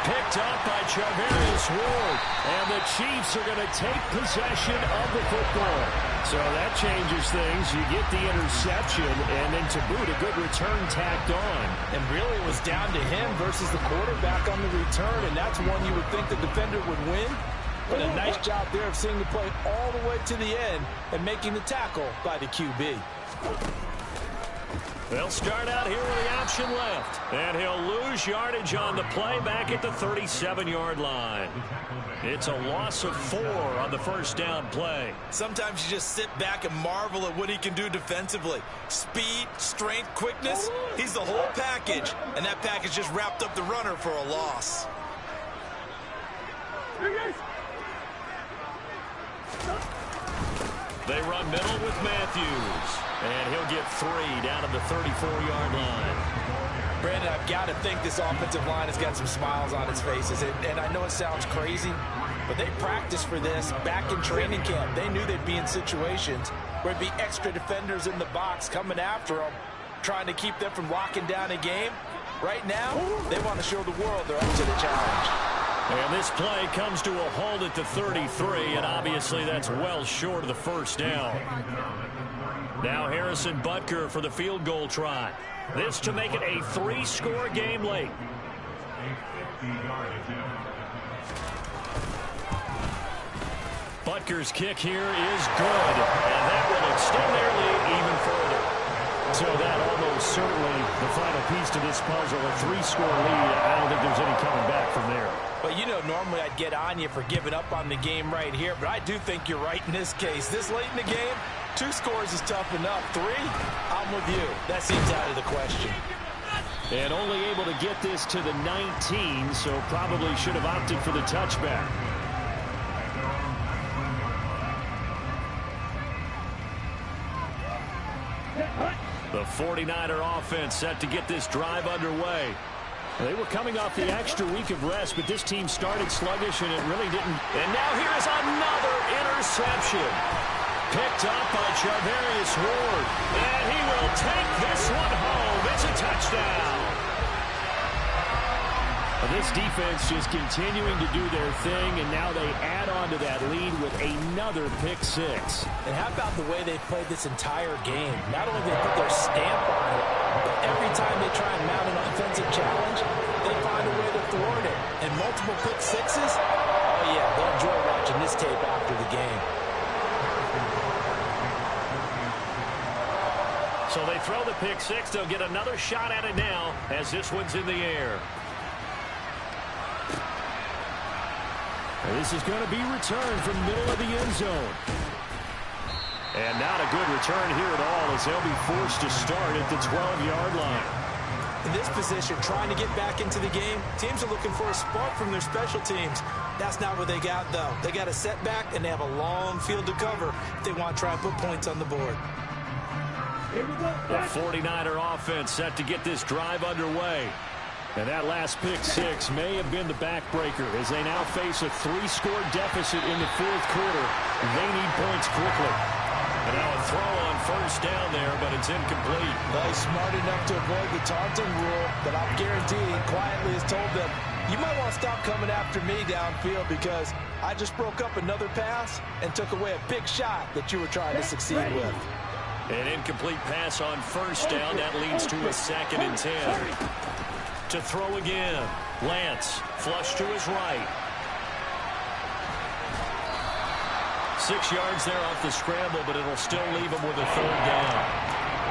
Picked up by Charvarius Ward. And the Chiefs are going to take possession of the football. So that changes things. You get the interception, and then to boot, a good return tacked on. And really it was down to him versus the quarterback on the return, and that's one you would think the defender would win. But a nice job there of seeing the play all the way to the end and making the tackle by the QB. They'll start out here with the option left. And he'll lose yardage on the play back at the 37-yard line. It's a loss of 4 on the first down play. Sometimes you just sit back and marvel at what he can do defensively. Speed, strength, quickness, he's the whole package. And that package just wrapped up the runner for a loss. They run middle with Matthews. And he'll get 3 down at the 34-yard line. Brandon, I've got to think this offensive line has got some smiles on its faces. And I know it sounds crazy, but they practiced for this back in training camp. They knew they'd be in situations where there'd be extra defenders in the box coming after them, trying to keep them from locking down a game. Right now, they want to show the world they're up to the challenge. And this play comes to a halt at the 33, and obviously that's well short of the first down. Now Harrison Butker for the field goal try. This to make it a 3-score game late. Butker's kick here is good, and that will extend their lead even further. So that almost certainly the final piece to this puzzle, a 3-score lead. I don't think there's any coming back from there. But, you know, normally I'd get on you for giving up on the game right here, but I do think you're right in this case. This late in the game, 2 scores is tough enough. 3, I'm with you. That seems out of the question. And only able to get this to the 19, so probably should have opted for the touchback. The 49er offense set to get this drive underway. They were coming off the extra week of rest, but this team started sluggish, and it really didn't. And now here's another interception. Picked up by Charvarius Ward. And he will take this one home. It's a touchdown. This defense just continuing to do their thing, and now they add on to that lead with another pick 6. And how about the way they played this entire game? Not only did they put their stamp on it, but every time they try and mount an offensive challenge, they find a way to thwart it. And multiple pick 6s, oh yeah, they'll enjoy watching this tape after the game. So they throw the pick 6. They'll get another shot at it now as this one's in the air. This is going to be returned from the middle of the end zone. And not a good return here at all as they'll be forced to start at the 12-yard line. In this position, trying to get back into the game, teams are looking for a spark from their special teams. That's not what they got, though. They got a setback, and they have a long field to cover if they want to try and put points on the board. The 49er offense set to get this drive underway. And that last pick 6 may have been the backbreaker as they now face a 3-score deficit in the 4th quarter. They need points quickly. And now a throw on first down there, but it's incomplete. Well, he's smart enough to avoid the taunting rule, but I'll guarantee he quietly has told them, you might want to stop coming after me downfield because I just broke up another pass and took away a big shot that you were trying to succeed with. An incomplete pass on first down. That leads to a 2nd and 10. To throw again. Lance, flush to his right. 6 yards there off the scramble, but it'll still leave him with a 3rd down.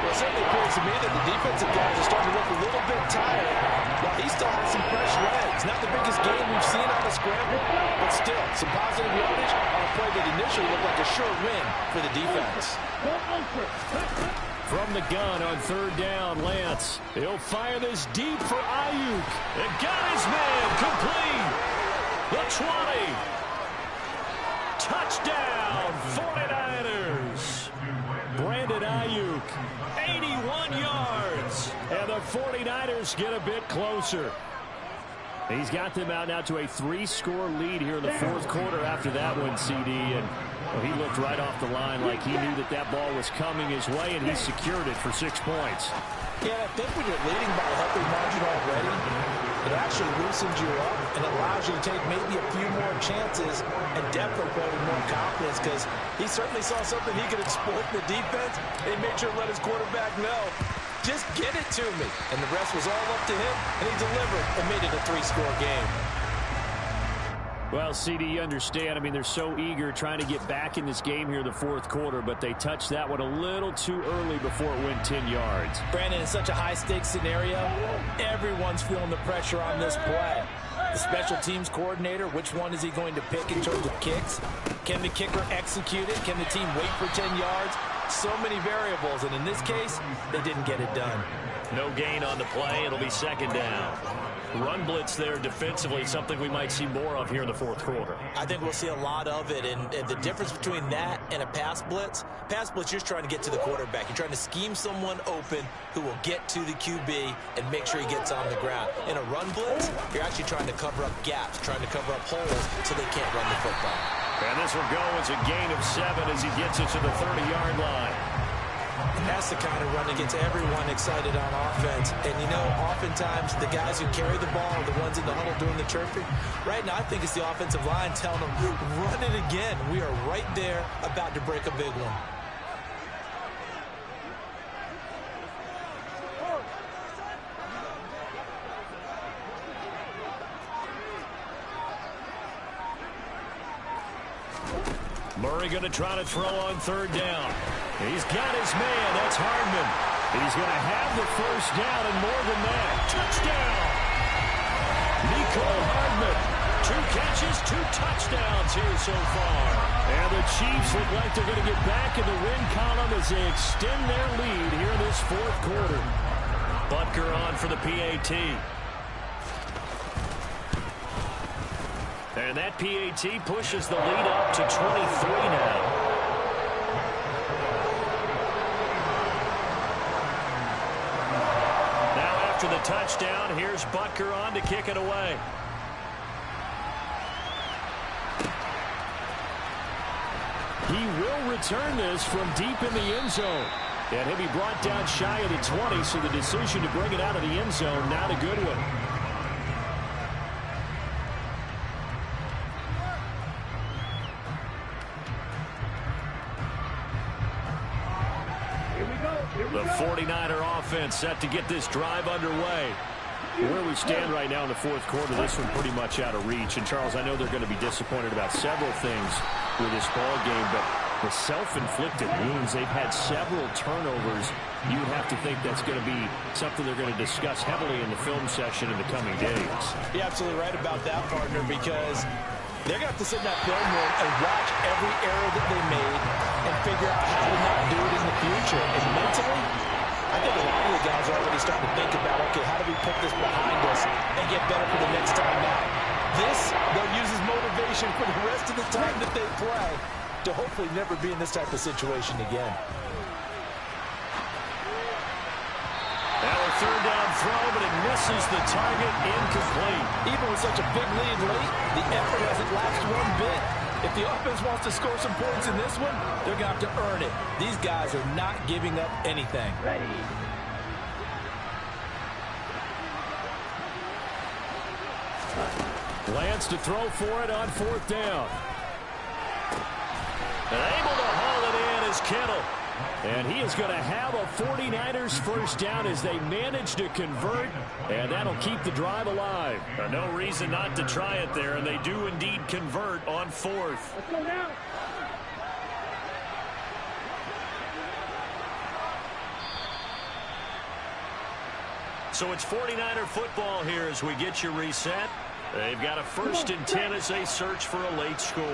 Well, it certainly appears to me that the defensive guys are starting to look a little bit tired, while he still has some fresh legs. Not the biggest game we've seen on a scramble, but still, some positive yardage on a play that initially looked like a sure win for the defense. From the gun on third down, Lance. He'll fire this deep for Ayuk. It got his man complete. The 20. Touchdown, 49ers. Brandon Ayuk, 81 yards. And the 49ers get a bit closer. He's got them out now to a 3-score lead here in the fourth quarter after that one, CD. And he looked right off the line like he knew that that ball was coming his way, and he secured it for 6 points. Yeah, I think when you're leading by a healthy margin already, it actually loosens you up and allows you to take maybe a few more chances and definitely play with more confidence, because he certainly saw something he could exploit in the defense. They made sure to let his quarterback know, just get it to me. And the rest was all up to him, and he delivered and made it a 3-score game. Well, CD, you understand. I mean, they're so eager trying to get back in this game here in the fourth quarter, but they touched that one a little too early before it went 10 yards. Brandon, in such a high-stakes scenario, everyone's feeling the pressure on this play. The special teams coordinator, which one is he going to pick in terms of kicks? Can the kicker execute it? Can the team wait for 10 yards? So many variables, and in this case, they didn't get it done. No gain on the play. It'll be second down. Run blitz there defensively, something we might see more of here in the fourth quarter. I think we'll see a lot of it, and the difference between that and a pass blitz, you're just trying to get to the quarterback. You're trying to scheme someone open who will get to the QB and make sure he gets on the ground. In a run blitz, you're actually trying to cover up gaps, trying to cover up holes so they can't run the football. And this will go as a gain of 7 as he gets it to the 30-yard line. That's the kind of run that gets everyone excited on offense. And, you know, oftentimes the guys who carry the ball are the ones in the huddle doing the chirping. Right now, I think it's the offensive line telling them, run it again. We are right there about to break a big one. Murray going to try to throw on third down. He's got his man. That's Hardman. He's going to have the first down and more than that. Touchdown! Nicole Hardman. 2 catches, 2 touchdowns here so far. And the Chiefs look like they're going to get back in the win column as they extend their lead here in this fourth quarter. Butker on for the PAT. And that PAT pushes the lead up to 23 now. Now after the touchdown, here's Butker on to kick it away. He will return this from deep in the end zone. And he'll be brought down shy of the 20, so the decision to bring it out of the end zone, not a good one. The 49er offense set to get this drive underway. Where we stand right now in the fourth quarter, this one pretty much out of reach. And, Charles, I know they're going to be disappointed about several things with this ball game, but the self-inflicted wounds, they've had several turnovers. You have to think that's going to be something they're going to discuss heavily in the film session in the coming days. You're absolutely right about that, partner, because they're going to have to sit in that film room and watch every error that they made and figure out how to not do it in the future. And mentally, I think a lot of the guys are already starting to think about, okay, how do we put this behind us and get better for the next time out? This, they'll use as motivation for the rest of the time that they play to hopefully never be in this type of situation again. Now a third down throw, but it misses the target, incomplete. Even with such a big lead late, the effort hasn't lasted one bit. If the offense wants to score some points in this one, they're going to have to earn it. These guys are not giving up anything. Ready. Lance to throw for it on fourth down. And able to haul it in is Kittle. And he is going to have a 49ers first down as they manage to convert, and that'll keep the drive alive. No reason not to try it there, and they do indeed convert on fourth. Let's go now. So it's 49er football here as we get you reset. They've got a 1st and 10 as they search for a late score.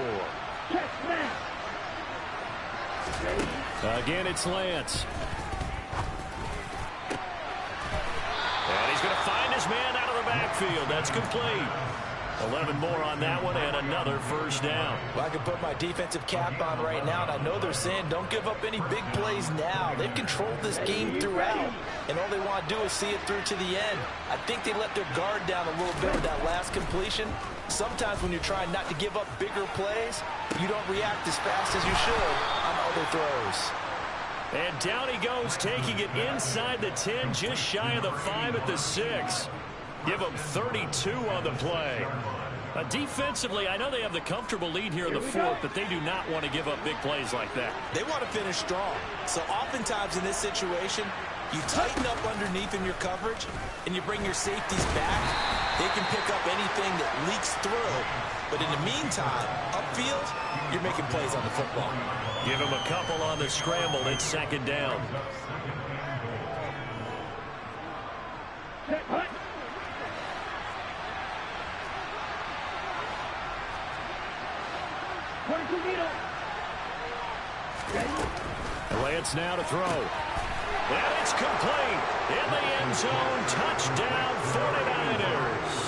Again, it's Lance. And he's going to find his man out of the backfield. That's complete. 11 more on that one and another 1st down. Well, I can put my defensive cap on right now, and I know they're saying don't give up any big plays now. They've controlled this game throughout, and all they want to do is see it through to the end. I think they let their guard down a little bit with that last completion. Sometimes when you're trying not to give up bigger plays, you don't react as fast as you should on other throws. And down he goes, taking it inside the 10, just shy of the 5 at the 6. Give them 32 on the play. Defensively, I know they have the comfortable lead here in the 4th, but they do not want to give up big plays like that. They want to finish strong. So oftentimes in this situation, you tighten up underneath in your coverage, and you bring your safeties back. They can pick up anything that leaks through. But in the meantime, upfield, you're making plays on the football. Give them a couple on the scramble. It's 2nd down. Lance now to throw. And it's complete. In the end zone. Touchdown 49ers.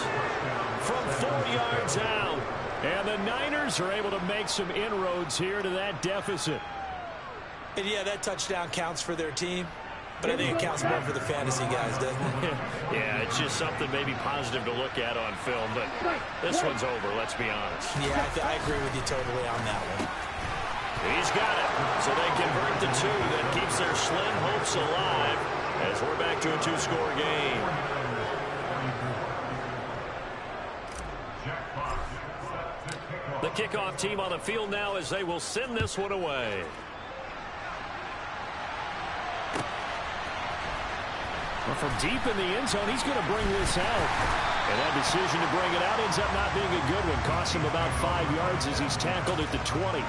From 4 yards out. And the Niners are able to make some inroads here to that deficit. And yeah, that touchdown counts for their team. But I think it counts more for the fantasy guys, doesn't it? Yeah, it's just something maybe positive to look at on film. But this one's over, let's be honest. Yeah, I agree with you totally on that one. He's got it. So they convert the 2. That keeps their slim hopes alive as we're back to a 2-score game. The kickoff team on the field now as they will send this one away. Well, from deep in the end zone, he's going to bring this out. And that decision to bring it out ends up not being a good one. Cost him about 5 yards as he's tackled at the 20.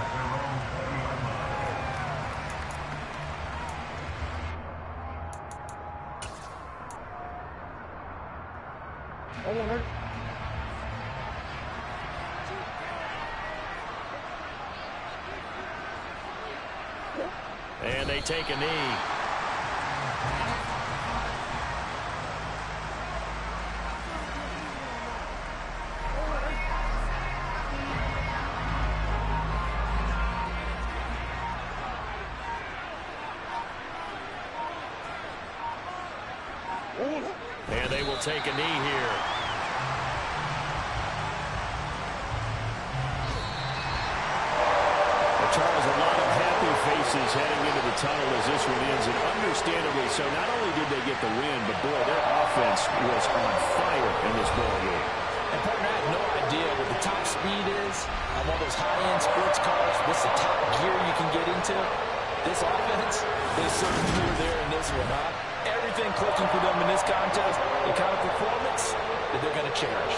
And they take a knee. And they will take a knee here. Charles, a lot of happy faces heading into the tunnel as this one ends, and understandably so. Not only did they get the win, but boy, their offense was on fire in this ball game. And partner, I had no idea what the top speed is on one of those high-end sports cars. What's the top gear you can get into? This offense is certainly here there in this one, huh? Everything clicking for them in this contest, the kind of performance that they're going to cherish.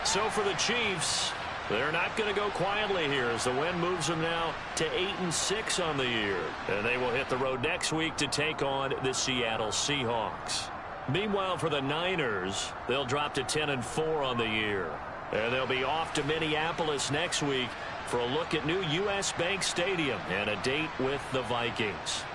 So for the Chiefs, they're not going to go quietly here as the win moves them now to 8-6 on the year. And they will hit the road next week to take on the Seattle Seahawks. Meanwhile, for the Niners, they'll drop to 10-4 on the year. And they'll be off to Minneapolis next week for a look at new U.S. Bank Stadium and a date with the Vikings.